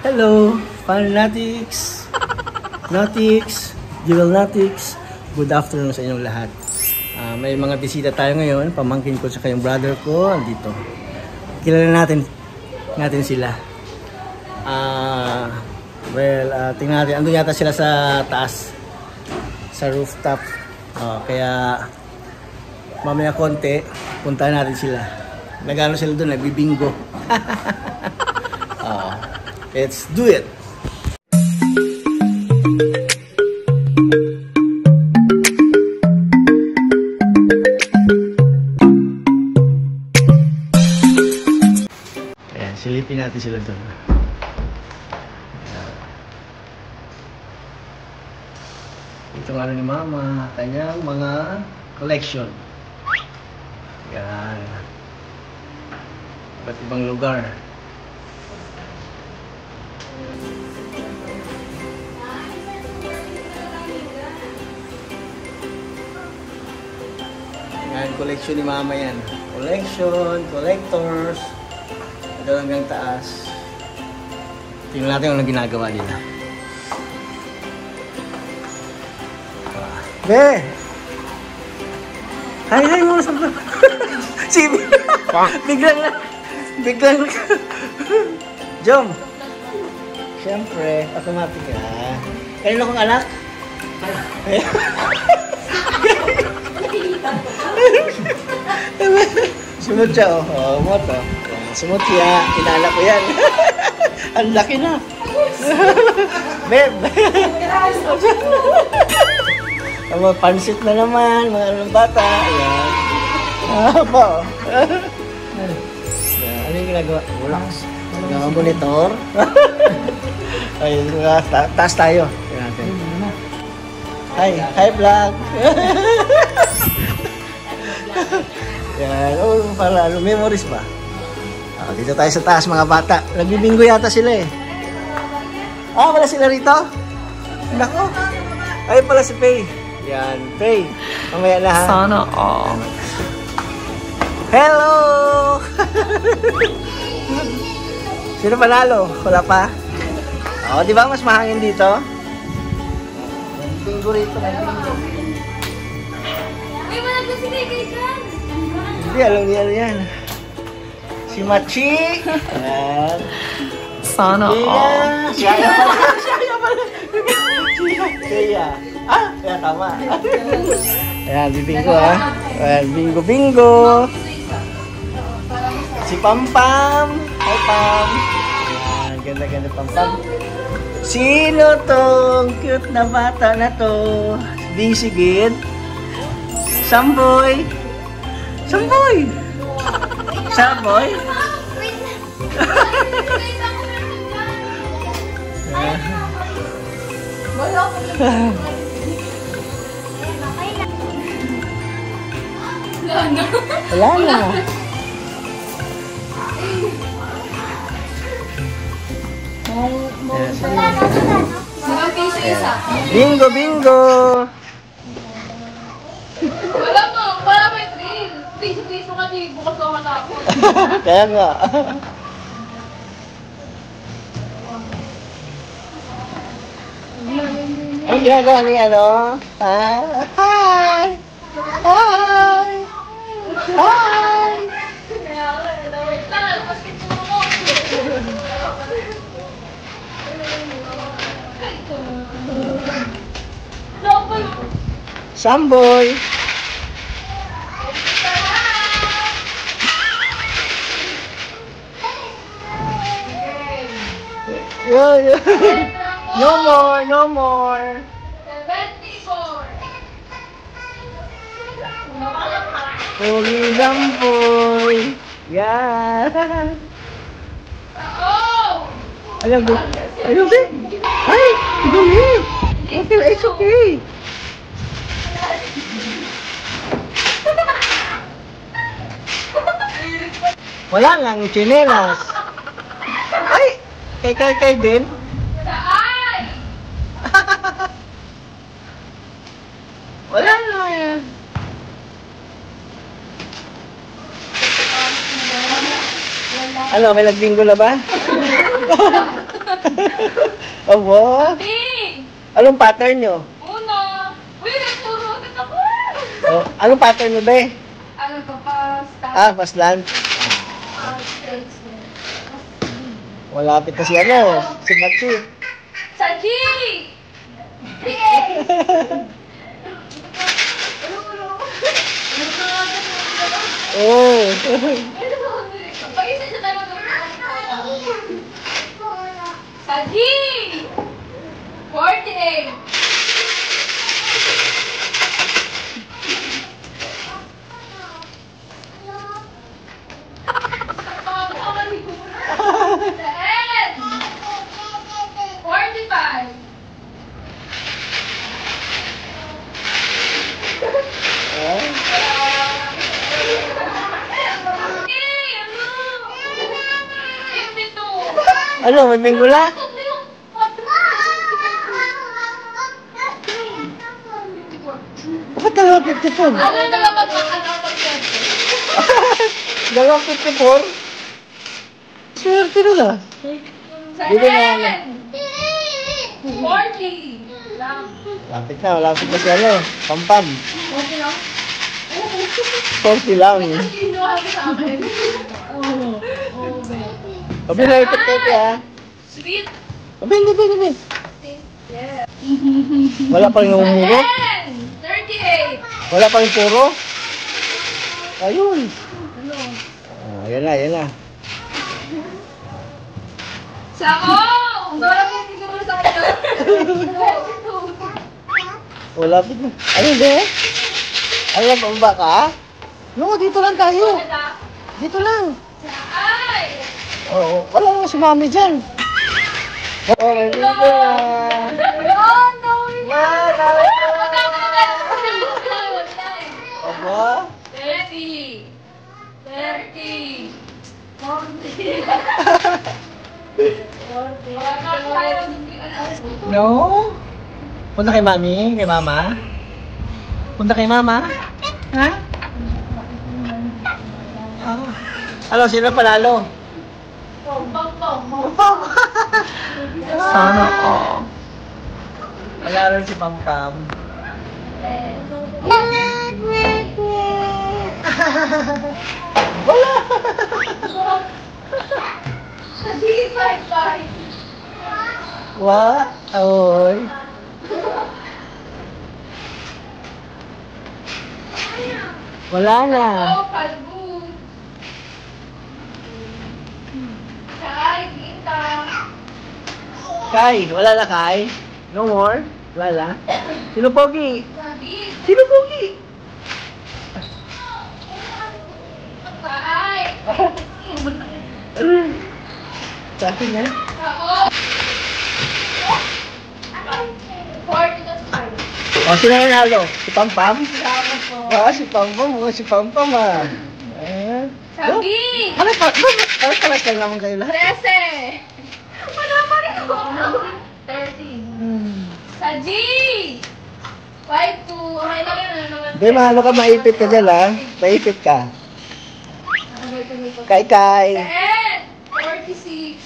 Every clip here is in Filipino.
Hello, Fanatics, Nautics, Jewelnatics. Good afternoon sa inyong lahat. May mga bisita tayo ngayon. Pamangkin ko sa kayong brother ko. Andito. Kilala natin sila. Tingnan natin. Andun yata sila sa taas. Sa rooftop. Kaya mamaya konti, puntahan natin sila. Nagano sila doon, nagbibingo. Let's do it! Ayan, silipin natin sila doon. Ito nga ni Mama, kanyang mga collection. Ayan. Iba't ibang lugar. Yan, collection ni Mama yan. Collection, collectors. Ito hanggang taas. Tingnan natin kung ginagawa nila. Be! Hi mo sa Sibi! Biglang Jom! Siyempre, automatic ha. Kanino kong anak? Sumot siya mot sumot siya, kinala ko yan. Ang laki na. Beb! Mga pansit na naman, mga anong bata. Ayan. Apa ano yung ginagawa? Relax. Mga monitor. Ayun, taas tayo. Hi vlog. Yan, para memories ba? Dito tayo sa taas mga bata. Nagbibingo yata sila eh. Wala sila rito? Nako. Ayun pala si Faye. Yan, Faye. Mamaya na ha. Sana all. Hello! Sino panalo? Wala pa? Di ba mas mahangin dito? Bingo rito. May malagay si Bigay dyan. Hindi, alam niya yan. Si Machi. Ayan. Sana all. Siya pala. Siya. Kaya tama. Ayan, bibingo ha. Ayan, bingo. Si Pampam. Hi Pam. Ayan, ganda Pampam. Sino tong cute na bata na to? Bisigid. Samboy. Samboy. Wala na. Bingo. Wala po, para may thrill. Piso-piso ka din, bukas ko matapos. Kaya nga. Ang ginagawa ni ano? Hi! Samboy! No more. 74. Puli Samboy! Yan! Oh! Alam mo? Ay! Dumi! Okay, it's okay! Wala nga ang chinelas. Ay! Kay din? Saan? Wala na yan. Ano, may nagbingo na ba? Aba? Sabi! Anong pattern nyo? Uno! Uy, nagturo agad ako! Oh, anong pattern mo, be? Ano to pa? Stop. Paslan. Straight. Malapit na si ano, si Matsu. Saji! Oh. Pag-isa siya tayo Saji! 48! The end! 45! Ano, may minggula? Bakit dalawa 54? Ano na lang pag-ano Dalawa 54? Swerte na na. Bili na ano. 40! Lang. Malapit na si ano, Pampam. 40 lang? 40 lang. Kinuha ko sa akin. Sabi na ipit-ipit ha. Sweet! Sabi. Yeah. Wala pa rin umuro? 38! Wala pa rin puro? Ayun. Ano? Yan na. Sako! Ang dala mo siguro sa akin. Wala pa rin. Ano ba? Ayan, bamba ka? No, dito lang tayo. Dito lang. Ay! Oo, wala naman si mami dyan. Okay, dito lang. Oh, no! Aba? 30! 30! 40! No? Punta kay mami? Kay mama? Punta kay mama? Ha? Ano, sino panalo? Sana all. Panalo si Pampam. Wala! What? Oy. Wala na. Oh, palbut! Kay, kita! Kai, wala na Kai? No more? Wala? Sino pogi? Sabi! Sino pogi? Kay! Sa akin yan? Ako! 40 to 5. O, sino nanalo? Si Pampam? Salamat po. Si Pampam. Si Pampam ah. Ayan. Sabi! Ano palas lang naman kayo lahat? 13! Wala pa rin ako. 13. Saji! 5 to... Okay lang yan. Ano naman? Di, mahalo ka, maipit ka dyan ah. Maipit ka. Kai. 46.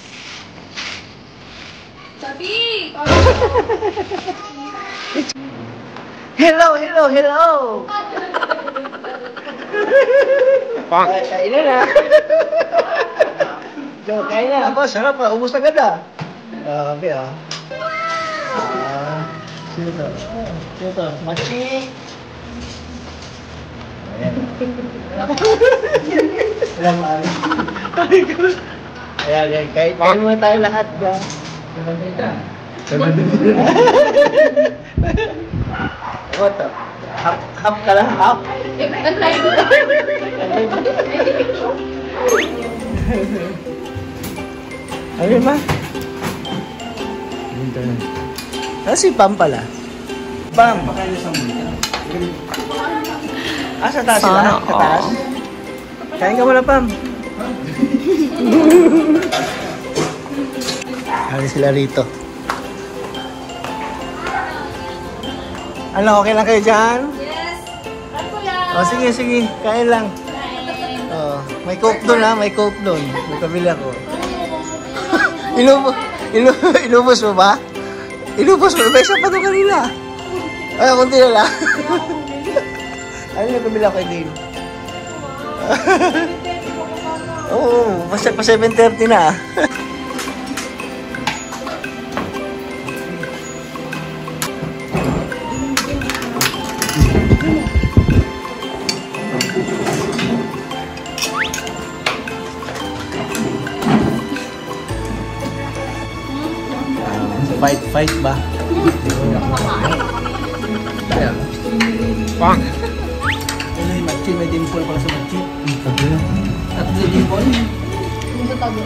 Sabi! Hello! Kain na. Kain na. Aba, sarap ah. Ubus agad ah. Sabi ah. Sino to? Machi. Ayan. Kain muna tayo lahat ba? What the? Half ka lang? Half? Ano ma? Si Pam pala. Pam! Sa taas sila? Sana Sa taas? Kain ka muna, Pam. Kali sila rito. Ano, okay lang kayo dyan? Yes! Ano yan? Sige. Kain lang. May coke doon ha, may coke doon. May pabili ako. Inubos mo ba? Inubos mo. May isa pa to kanina. Ay, kunti na lang. Ano na pumila kay Dane? Oo, pa 7:30 na. Fight ba? Pang! Ano yung Machi? May dimple pala sa Machi. At may dimple? Yung sa tabi.